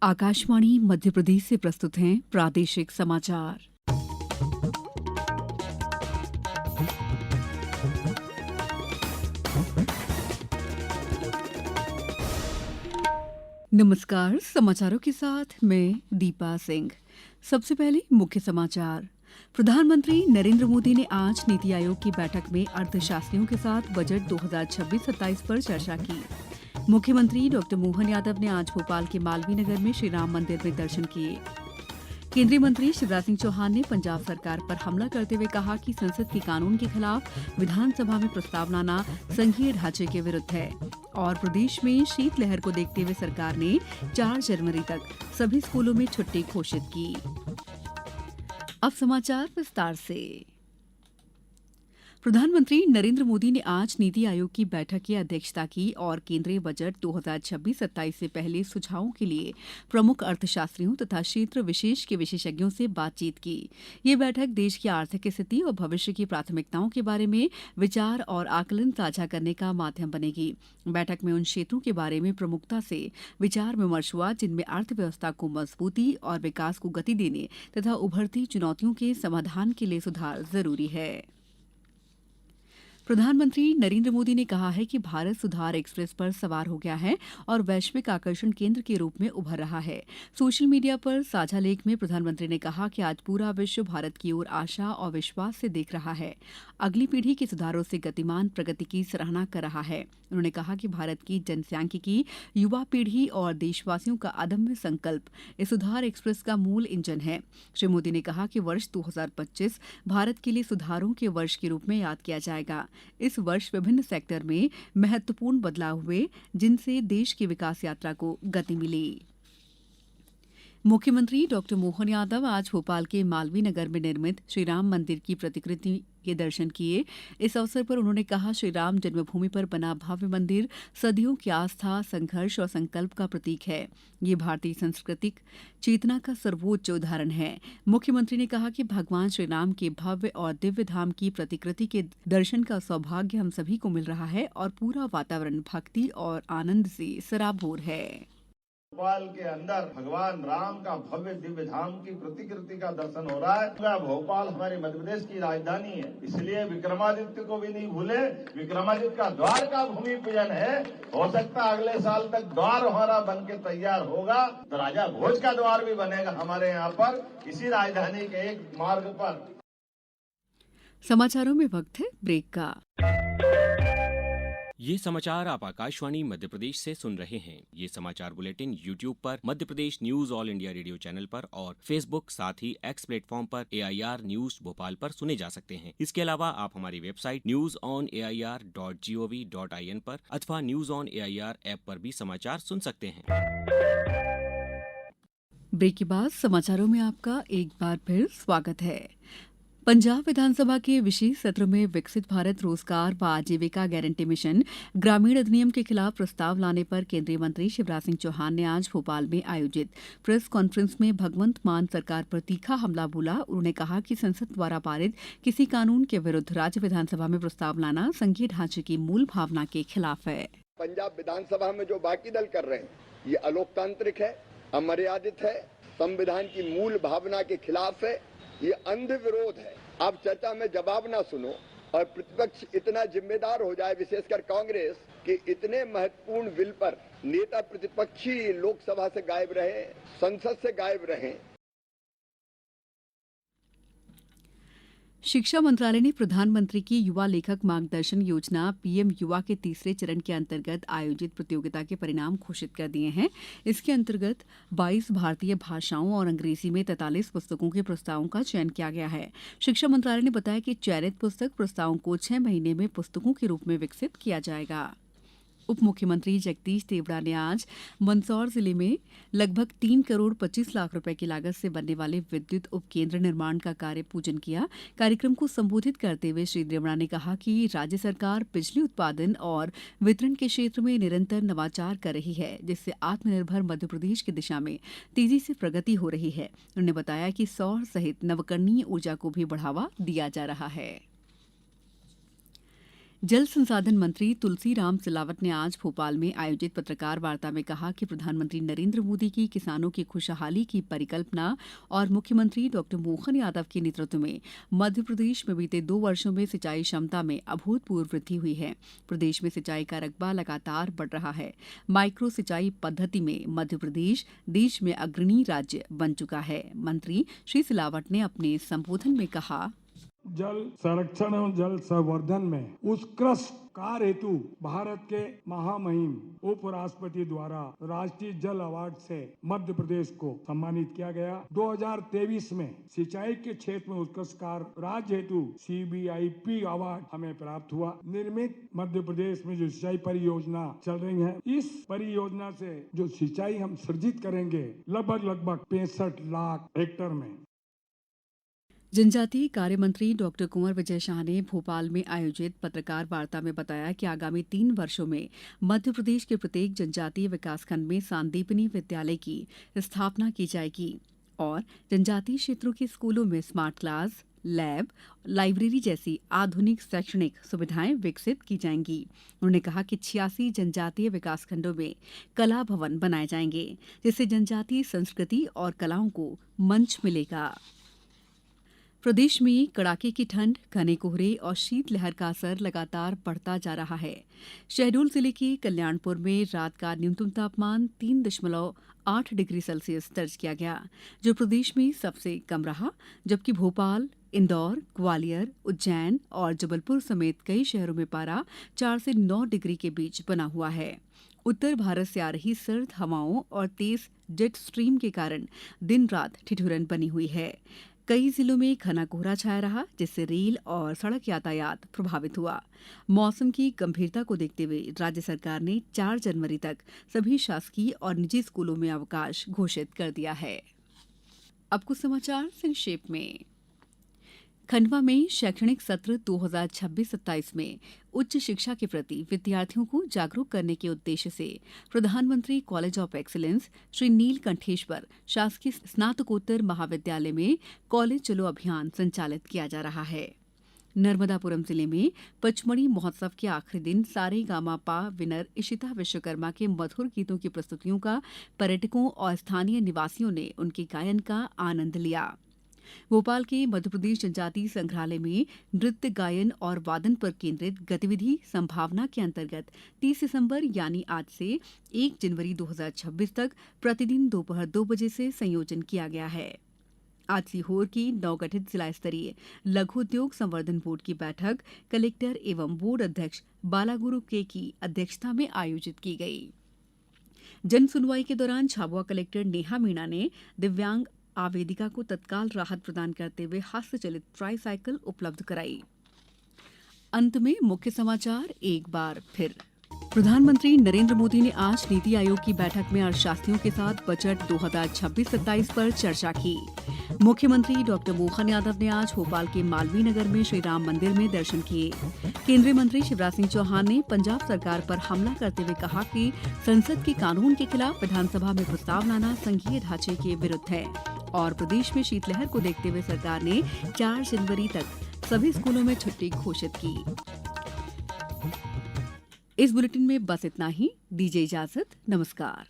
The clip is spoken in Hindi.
आकाशवाणी मध्य प्रदेश से प्रस्तुत हैं प्रादेशिक समाचार। नमस्कार, समाचारों के साथ मैं दीपा सिंह। सबसे पहले मुख्य समाचार। प्रधानमंत्री नरेंद्र मोदी ने आज नीति आयोग की बैठक में अर्थशास्त्रियों के साथ बजट 2026-27 पर चर्चा की। मुख्यमंत्री डॉ मोहन यादव ने आज भोपाल के मालवीय नगर में श्री राम मंदिर में दर्शन किए। केंद्रीय मंत्री शिवराज सिंह चौहान ने पंजाब सरकार पर हमला करते हुए कहा कि संसद के कानून के खिलाफ विधानसभा में प्रस्ताव लाना संघीय ढांचे के विरुद्ध है। और प्रदेश में शीतलहर को देखते हुए सरकार ने 4 जनवरी तक सभी स्कूलों में छुट्टी घोषित की। अब समाचार विस्तार से। प्रधानमंत्री नरेंद्र मोदी ने आज नीति आयोग की बैठक की अध्यक्षता की और केंद्रीय बजट 2026-27 से पहले सुझावों के लिए प्रमुख अर्थशास्त्रियों तथा क्षेत्र विशेष के विशेषज्ञों से बातचीत की। ये बैठक देश की आर्थिक स्थिति और भविष्य की प्राथमिकताओं के बारे में विचार और आकलन साझा करने का माध्यम बनेगी। बैठक में उन क्षेत्रों के बारे में प्रमुखता से विचार विमर्श हुआ जिनमें अर्थव्यवस्था को मजबूती और विकास को गति देने तथा उभरती चुनौतियों के समाधान के लिए सुधार जरूरी है। प्रधानमंत्री नरेंद्र मोदी ने कहा है कि भारत सुधार एक्सप्रेस पर सवार हो गया है और वैश्विक आकर्षण केंद्र के रूप में उभर रहा है। सोशल मीडिया पर साझा लेख में प्रधानमंत्री ने कहा कि आज पूरा विश्व भारत की ओर आशा और विश्वास से देख रहा है, अगली पीढ़ी के सुधारों से गतिमान प्रगति की सराहना कर रहा है। उन्होंने कहा कि भारत की जनसांख्यिकी, युवा पीढ़ी और देशवासियों का अदम्य संकल्प इस सुधार एक्सप्रेस का मूल इंजन है। श्री मोदी ने कहा कि वर्ष 2025 भारत के लिए सुधारों के वर्ष के रूप में याद किया जाएगा। इस वर्ष विभिन्न सेक्टर में महत्वपूर्ण बदलाव हुए जिनसे देश की विकास यात्रा को गति मिली। मुख्यमंत्री डॉ मोहन यादव आज भोपाल के मालवीय नगर में निर्मित श्री राम मंदिर की प्रतिकृति के दर्शन किए। इस अवसर पर उन्होंने कहा, श्री राम जन्मभूमि पर बना भव्य मंदिर सदियों की आस्था, संघर्ष और संकल्प का प्रतीक है। ये भारतीय सांस्कृतिक चेतना का सर्वोच्च उदाहरण है। मुख्यमंत्री ने कहा कि भगवान श्री राम के भव्य और दिव्य धाम की प्रतिकृति के दर्शन का सौभाग्य हम सभी को मिल रहा है और पूरा वातावरण भक्ति और आनंद से सराबोर है। भोपाल के अंदर भगवान राम का भव्य दिव्य धाम की प्रतिकृति का दर्शन हो रहा है। भोपाल हमारे मध्य प्रदेश की राजधानी है, इसलिए विक्रमादित्य को भी नहीं भूले। विक्रमादित्य का द्वार का भूमि पूजन है। हो सकता है अगले साल तक द्वार हमारा बन के तैयार होगा तो राजा भोज का द्वार भी बनेगा हमारे यहाँ पर, इसी राजधानी के एक मार्ग पर। समाचारों में वक्त है ब्रेक का। ये समाचार आप आकाशवाणी मध्य प्रदेश से सुन रहे हैं। ये समाचार बुलेटिन YouTube पर Madhya Pradesh news All India Radio channel पर और Facebook साथ ही X प्लेटफॉर्म पर AIR न्यूज भोपाल पर सुने जा सकते हैं। इसके अलावा आप हमारी वेबसाइट newsonair.gov.in पर अथवा न्यूज ऑन AIR ऐप पर भी समाचार सुन सकते हैं। ब्रेक के बाद समाचारों में आपका एक बार फिर स्वागत है। पंजाब विधानसभा के विशेष सत्र में विकसित भारत रोजगार व आजीविका गारंटी मिशन ग्रामीण अधिनियम के खिलाफ प्रस्ताव लाने पर केंद्रीय मंत्री शिवराज सिंह चौहान ने आज भोपाल में आयोजित प्रेस कॉन्फ्रेंस में भगवंत मान सरकार पर तीखा हमला बोला। उन्होंने कहा कि संसद द्वारा पारित किसी कानून के विरुद्ध राज्य विधानसभा में प्रस्ताव लाना संघीय ढांचे की मूल भावना के खिलाफ है। पंजाब विधानसभा में जो बाकी दल कर रहे हैं ये अलोकतांत्रिक है, अमर्यादित है, संविधान की मूल भावना के खिलाफ है, ये अंध विरोध है। आप चर्चा में जवाब ना सुनो और प्रतिपक्ष इतना जिम्मेदार हो जाए, विशेषकर कांग्रेस, कि इतने महत्वपूर्ण बिल पर नेता प्रतिपक्षी लोकसभा से गायब रहे, संसद से गायब रहे। शिक्षा मंत्रालय ने प्रधानमंत्री की युवा लेखक मार्गदर्शन योजना पीएम युवा के तीसरे चरण के अंतर्गत आयोजित प्रतियोगिता के परिणाम घोषित कर दिए हैं। इसके अंतर्गत 22 भारतीय भाषाओं और अंग्रेजी में 43 पुस्तकों के प्रस्तावों का चयन किया गया है। शिक्षा मंत्रालय ने बताया कि चयनित पुस्तक प्रस्तावों को 6 महीने में पुस्तकों के रूप में विकसित किया जाएगा। उप मुख्यमंत्री जगदीश देवड़ा ने आज मंदसौर जिले में लगभग 3 करोड़ 25 लाख रुपए की लागत से बनने वाले विद्युत उपकेंद्र निर्माण का कार्य पूजन किया। कार्यक्रम को संबोधित करते हुए श्री देवड़ा ने कहा कि राज्य सरकार बिजली उत्पादन और वितरण के क्षेत्र में निरंतर नवाचार कर रही है, जिससे आत्मनिर्भर मध्य प्रदेश की दिशा में तेजी से प्रगति हो रही है। उन्होंने बताया कि सौर सहित नवकरणीय ऊर्जा को भी बढ़ावा दिया जा रहा है। जल संसाधन मंत्री तुलसीराम सिलावट ने आज भोपाल में आयोजित पत्रकार वार्ता में कहा कि प्रधानमंत्री नरेंद्र मोदी की किसानों की खुशहाली की परिकल्पना और मुख्यमंत्री डॉक्टर मोहन यादव के नेतृत्व में मध्य प्रदेश में बीते 2 वर्षों में सिंचाई क्षमता में अभूतपूर्व वृद्धि हुई है। प्रदेश में सिंचाई का रकबा लगातार बढ़ रहा है। माइक्रो सिंचाई पद्धति में मध्य प्रदेश देश में अग्रणी राज्य बन चुका है। मंत्री श्री सिलावट ने अपने संबोधन में कहा, जल संरक्षण और जल संवर्धन में उत्कृष्ट कार्य हेतु भारत के महामहिम उपराष्ट्रपति द्वारा राष्ट्रीय जल अवार्ड से मध्य प्रदेश को सम्मानित किया गया। 2023 में सिंचाई के क्षेत्र में उत्कृष्ट कार्य राज्य हेतु CBIP अवार्ड हमें प्राप्त हुआ। निर्मित मध्य प्रदेश में जो सिंचाई परियोजना चल रही है, इस परियोजना से जो सिंचाई हम सृजित करेंगे लगभग 65 लाख हेक्टेयर में। जनजातीय कार्य मंत्री डॉक्टर कुंवर विजय शाह ने भोपाल में आयोजित पत्रकार वार्ता में बताया कि आगामी 3 वर्षों में मध्य प्रदेश के प्रत्येक जनजातीय विकासखंड में सांदीपनी विद्यालय की स्थापना की जाएगी और जनजातीय क्षेत्रों के स्कूलों में स्मार्ट क्लास, लैब, लाइब्रेरी जैसी आधुनिक शैक्षणिक सुविधाएं विकसित की जाएंगी। उन्होंने कहा कि 86 जनजातीय विकासखंडों में कला भवन बनाए जाएंगे, जिससे जनजातीय संस्कृति और कलाओं को मंच मिलेगा। प्रदेश में कड़ाके की ठंड, घने कोहरे और शीतलहर का असर लगातार बढ़ता जा रहा है। शहडोल जिले के कल्याणपुर में रात का न्यूनतम तापमान 3.8 डिग्री सेल्सियस दर्ज किया गया, जो प्रदेश में सबसे कम रहा, जबकि भोपाल, इंदौर, ग्वालियर, उज्जैन और जबलपुर समेत कई शहरों में पारा 4 से 9 डिग्री के बीच बना हुआ है। उत्तर भारत से आ रही सर्द हवाओं और तेज जेट स्ट्रीम के कारण दिन रात ठिठुरन बनी हुई है। कई जिलों में घना कोहरा छाया रहा, जिससे रेल और सड़क यातायात प्रभावित हुआ। मौसम की गंभीरता को देखते हुए राज्य सरकार ने 4 जनवरी तक सभी शासकीय और निजी स्कूलों में अवकाश घोषित कर दिया है। अब कुछ समाचार संक्षेप में। खंडवा में शैक्षणिक सत्र 2026-27 में उच्च शिक्षा के प्रति विद्यार्थियों को जागरूक करने के उद्देश्य से प्रधानमंत्री college of excellence Shri Neelkantheshwar शासकीय स्नातकोत्तर महाविद्यालय में कॉलेज चलो अभियान संचालित किया जा रहा है। नर्मदापुरम जिले में पचमढ़ी महोत्सव के आखिरी दिन सारेगामापा विनर इशिता विश्वकर्मा के मधुर गीतों की प्रस्तुतियों का पर्यटकों और स्थानीय निवासियों ने उनके गायन का आनंद लिया। भोपाल के मध्यप्रदेश जनजातीय संग्रहालय में नृत्य, गायन और वादन पर केंद्रित गतिविधि संभावना के अंतर्गत 30 सितंबर यानी आज से 1 जनवरी 2026 तक प्रतिदिन दोपहर 2 बजे से संयोजन किया गया है। आज सीहोर की नवगठित जिला स्तरीय लघु उद्योग संवर्धन बोर्ड की बैठक कलेक्टर एवं बोर्ड अध्यक्ष बालागुरु के की अध्यक्षता में आयोजित की गई। जन सुनवाई के दौरान झाबुआ कलेक्टर नेहा मीणा ने दिव्यांग आवेदिका को तत्काल राहत प्रदान करते हुए हस्तचलित ट्राईसाइकिल उपलब्ध कराई। अंत में मुख्य समाचार एक बार फिर। प्रधानमंत्री नरेंद्र मोदी ने आज नीति आयोग की बैठक में अर्थशास्त्रियों के साथ बजट 2026-27 पर चर्चा की। मुख्यमंत्री डॉक्टर मोहन यादव ने आज भोपाल के मालवीय नगर में श्री राम मंदिर में दर्शन किए। केंद्रीय मंत्री शिवराज सिंह चौहान ने पंजाब सरकार पर हमला करते हुए कहा कि संसद के कानून के खिलाफ विधानसभा में प्रस्ताव लाना संघीय ढांचे के विरुद्ध है। और प्रदेश में शीतलहर को देखते हुए सरकार ने 4 जनवरी तक सभी स्कूलों में छुट्टी घोषित की। इस बुलेटिन में बस इतना ही। दीजिए इजाजत। नमस्कार।